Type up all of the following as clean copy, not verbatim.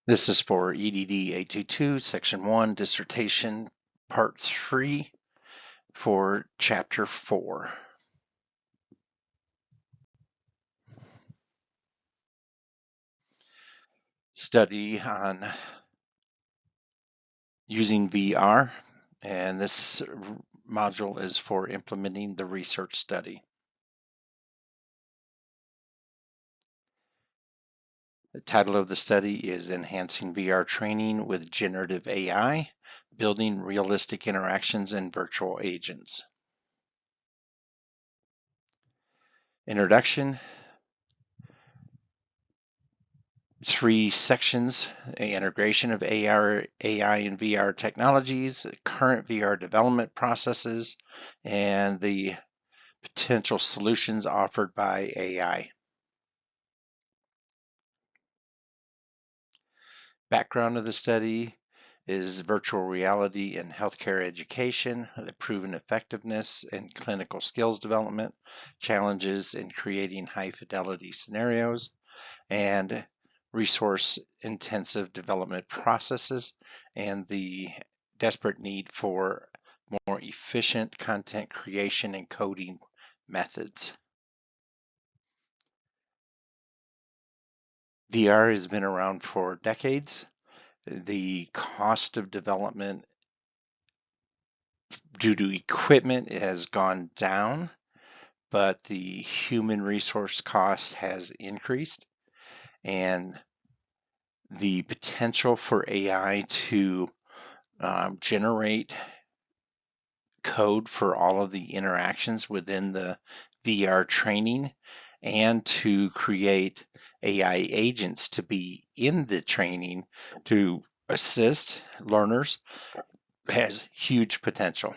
This is for EDD822, Section 1, Dissertation, Part 3 for Chapter 4. Study on using VR, and this module is for implementing the research study. The title of the study is Enhancing VR Training with Generative AI, Building Realistic Interactions and Virtual Agents. Introduction. 3 sections: integration of AI and VR technologies, current VR development processes, and the potential solutions offered by AI. Background of the study is virtual reality in healthcare education, the proven effectiveness in clinical skills development, challenges in creating high fidelity scenarios, and resource-intensive development processes, and the desperate need for more efficient content creation and coding methods. VR has been around for decades. The cost of development due to equipment has gone down, but the human resource cost has increased, and the potential for AI to generate code for all of the interactions within the VR training and to create AI agents to be in the training to assist learners has huge potential.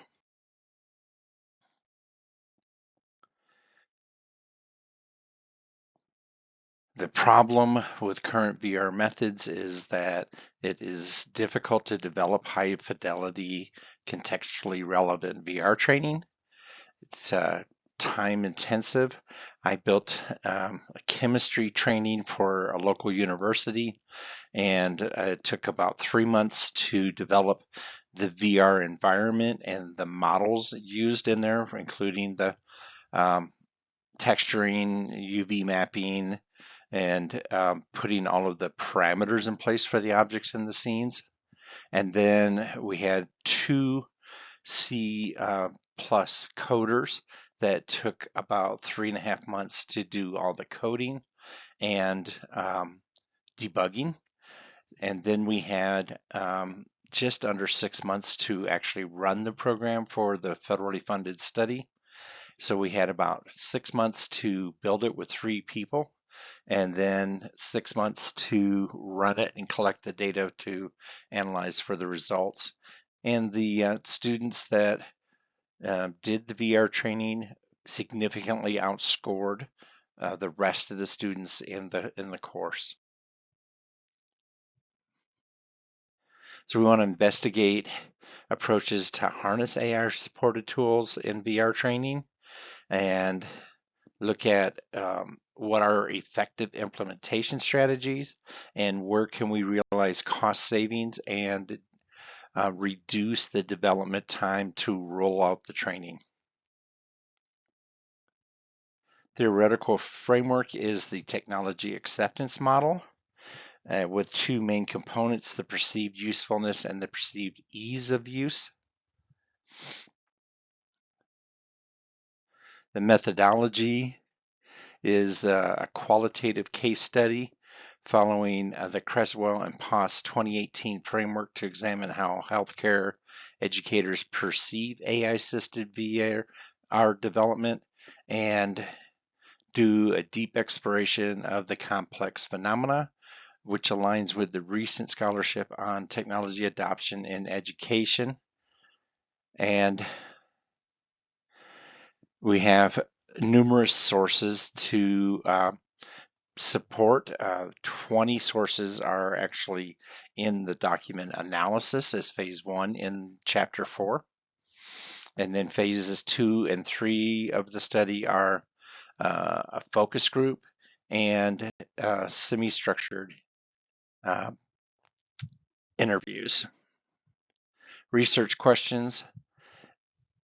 The problem with current VR methods is that it is difficult to develop high fidelity, contextually relevant VR training. It's time intensive. I built a chemistry training for a local university, and it took about 3 months to develop the VR environment and the models used in there, including the texturing, UV mapping, and putting all of the parameters in place for the objects in the scenes. And then we had 2 C plus coders that took about 3.5 months to do all the coding and debugging. And then we had just under 6 months to actually run the program for the federally funded study. So we had about 6 months to build it with 3 people, and then 6 months to run it and collect the data to analyze for the results. And the students that did the VR training significantly outscored the rest of the students in the course. So we want to investigate approaches to harness AI supported tools in VR training and look at what are effective implementation strategies and where can we realize cost savings and reduce the development time to roll out the training. Theoretical framework is the technology acceptance model with 2 main components: the perceived usefulness and the perceived ease of use. The methodology is a qualitative case study following the Creswell and Poss 2018 framework to examine how healthcare educators perceive AI-assisted VR development and do a deep exploration of the complex phenomena, which aligns with the recent scholarship on technology adoption in education. And we have numerous sources to support. 20 sources are actually in the document analysis as phase 1 in chapter 4. And then phases 2 and 3 of the study are a focus group and semi-structured interviews. Research questions.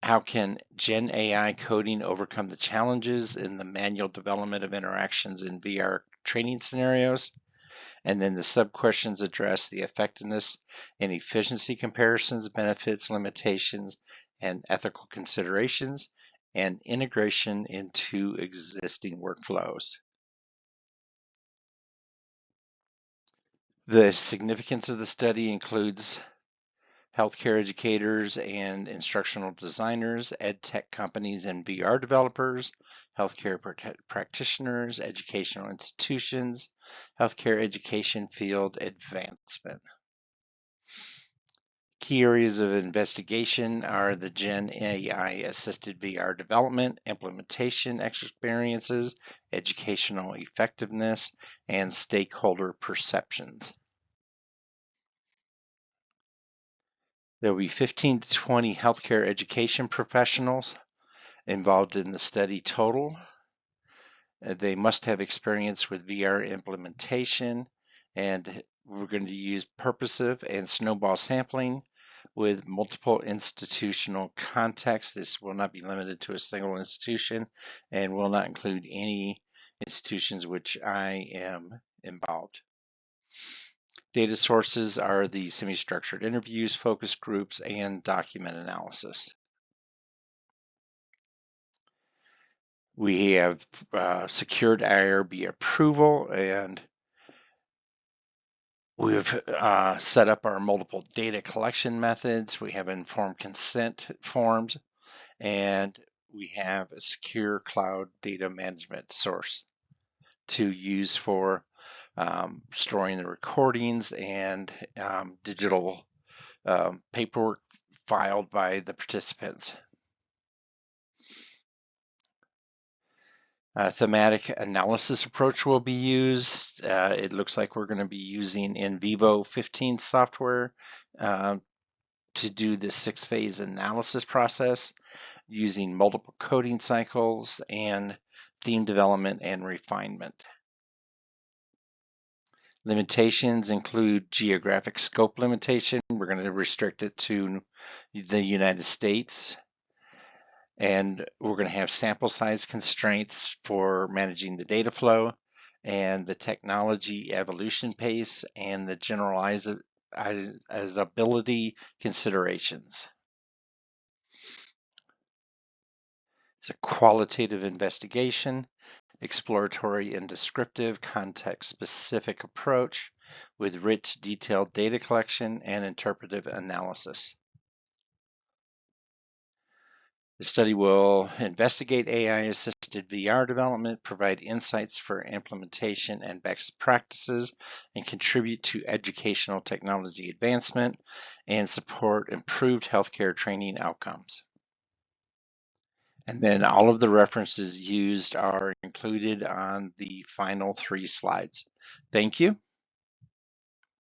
How can Gen AI coding overcome the challenges in the manual development of interactions in VR training scenarios? And then the sub-questions address the effectiveness and efficiency comparisons, benefits, limitations, and ethical considerations, and integration into existing workflows. The significance of the study includes healthcare educators and instructional designers, ed tech companies and VR developers, healthcare practitioners, educational institutions, healthcare education field advancement. Key areas of investigation are the Gen AI assisted VR development, implementation experiences, educational effectiveness, and stakeholder perceptions. There will be 15 to 20 healthcare education professionals involved in the study total. They must have experience with VR implementation, and we're going to use purposive and snowball sampling with multiple institutional contexts. This will not be limited to a single institution and will not include any institutions which I am involved. Data sources are the semi-structured interviews, focus groups, and document analysis. We have secured IRB approval, and we've set up our multiple data collection methods. We have informed consent forms, and we have a secure cloud data management source to use for storing the recordings and digital paperwork filed by the participants. Thematic analysis approach will be used. It looks like we're going to be using in vivo 15 software to do the 6-phase analysis process using multiple coding cycles and theme development and refinement. Limitations include geographic scope limitation. We're going to restrict it to the United States. And we're going to have sample size constraints for managing the data flow and the technology evolution pace and the generalizability considerations. It's a qualitative investigation, exploratory and descriptive, context-specific approach with rich, detailed data collection and interpretive analysis. The study will investigate AI-assisted VR development, provide insights for implementation and best practices, and contribute to educational technology advancement and support improved healthcare training outcomes. And then all of the references used are included on the final 3 slides. Thank you.